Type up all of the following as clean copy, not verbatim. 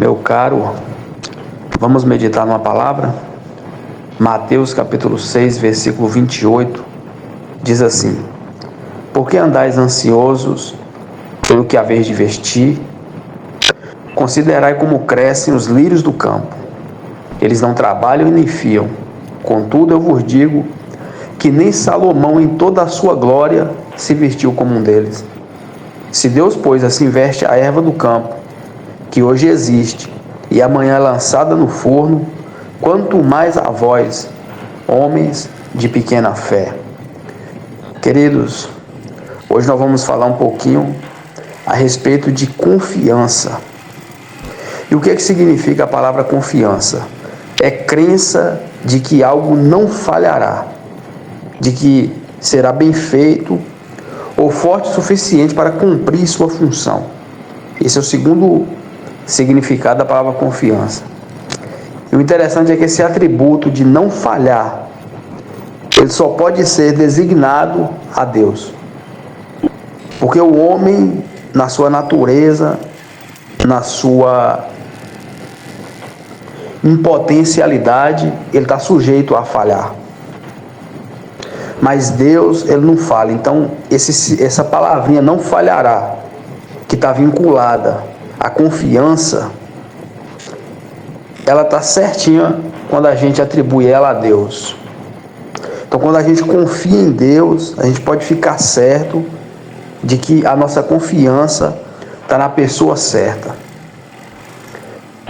Meu caro, vamos meditar numa palavra? Mateus capítulo 6, versículo 28, diz assim: Por que andais ansiosos pelo que haveis de vestir? Considerai como crescem os lírios do campo. Eles não trabalham e nem fiam. Contudo, eu vos digo que nem Salomão em toda a sua glória se vestiu como um deles. Se Deus, pois, assim veste a erva do campo, que hoje existe e amanhã é lançada no forno, quanto mais a vós, homens de pequena fé. Queridos, hoje nós vamos falar um pouquinho a respeito de confiança. E o que significa a palavra confiança? É crença de que algo não falhará, de que será bem feito ou forte o suficiente para cumprir sua função. Esse é o segundo significado da palavra confiança. E o interessante é que esse atributo de não falhar, ele só pode ser designado a Deus. Porque o homem, na sua natureza, na sua impotencialidade, ele está sujeito a falhar. Mas Deus, ele não falha. Então, essa palavrinha não falhará, que está vinculada à confiança, ela está certinha quando a gente atribui ela a Deus. Então, quando a gente confia em Deus, a gente pode ficar certo de que a nossa confiança está na pessoa certa.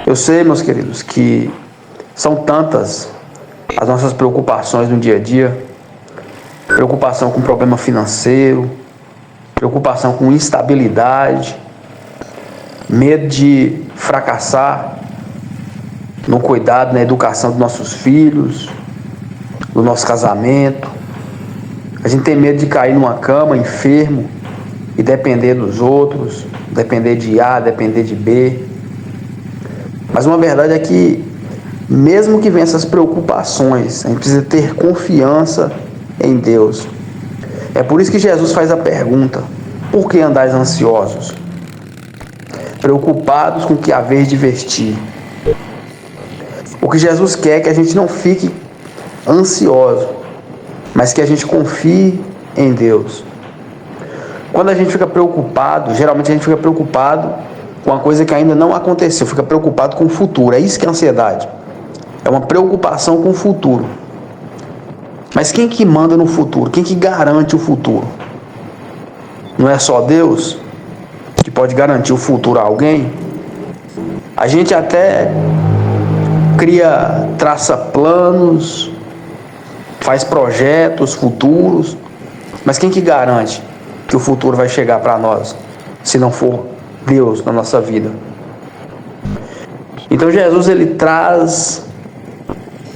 Eu sei, meus queridos, que são tantas as nossas preocupações no dia a dia. Preocupação com problema financeiro, preocupação com instabilidade, medo de fracassar no cuidado, na educação dos nossos filhos, do nosso casamento. A gente tem medo de cair numa cama enfermo e depender dos outros, depender de A, depender de B. Mas uma verdade é que, mesmo que venham essas preocupações, a gente precisa ter confiança em Deus. É por isso que Jesus faz a pergunta: por que andais ansiosos? Preocupados com o que haveis de vestir. O que Jesus quer é que a gente não fique ansioso, mas que a gente confie em Deus. Quando a gente fica preocupado, geralmente a gente fica preocupado com uma coisa que ainda não aconteceu, fica preocupado com o futuro. É isso que é ansiedade. É uma preocupação com o futuro. Mas quem que manda no futuro? Quem que garante o futuro? Não é só Deus que pode garantir o futuro a alguém? A gente até traça planos, faz projetos futuros, mas quem que garante que o futuro vai chegar para nós, se não for Deus na nossa vida? Então Jesus, ele traz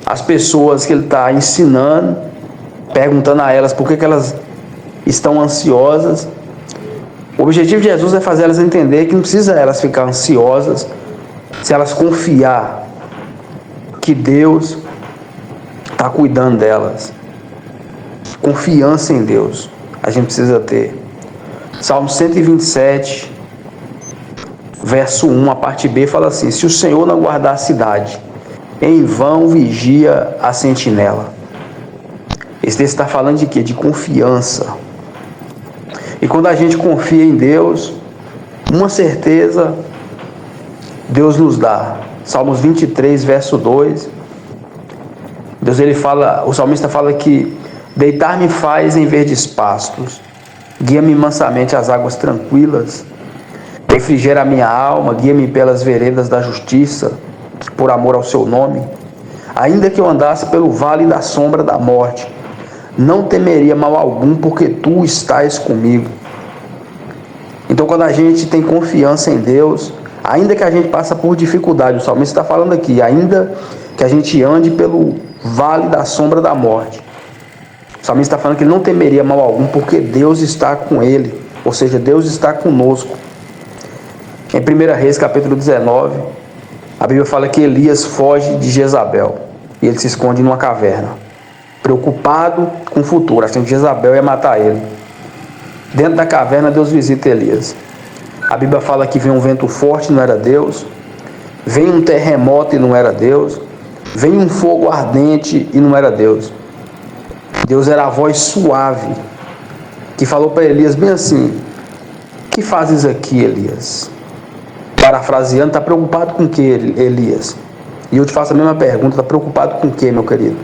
as pessoas que ele está ensinando, perguntando a elas por que elas estão ansiosas. O objetivo de Jesus é fazer elas entender que não precisa elas ficar ansiosas se elas confiar que Deus está cuidando delas. Confiança em Deus a gente precisa ter. Salmo 127, verso 1, a parte B, fala assim: se o Senhor não guardar a cidade, em vão vigia a sentinela. Esse texto está falando de quê? De confiança. E quando a gente confia em Deus, uma certeza Deus nos dá. Salmos 23, verso 2. Deus, ele fala, o salmista fala que deitar-me faz em verdes pastos, guia-me mansamente às águas tranquilas, refrigera a minha alma, guia-me pelas veredas da justiça, por amor ao seu nome. Ainda que eu andasse pelo vale da sombra da morte, não temeria mal algum, porque tu estás comigo. Então, quando a gente tem confiança em Deus, ainda que a gente passe por dificuldade, o salmista está falando aqui, ainda que a gente ande pelo vale da sombra da morte, o salmista está falando que ele não temeria mal algum, porque Deus está com ele, ou seja, Deus está conosco. Em 1 Reis, capítulo 19, a Bíblia fala que Elias foge de Jezabel e ele se esconde numa caverna, preocupado com o futuro, achando que Jezabel ia matar ele. Dentro da caverna, Deus visita Elias. A Bíblia fala que veio um vento forte, não era Deus, Vem um terremoto e não era Deus. Vem um fogo ardente e não era Deus. Deus era a voz suave que falou para Elias bem assim: que fazes aqui, Elias? Parafraseando, está preocupado com o que, Elias? E eu te faço a mesma pergunta: está preocupado com o que, meu querido?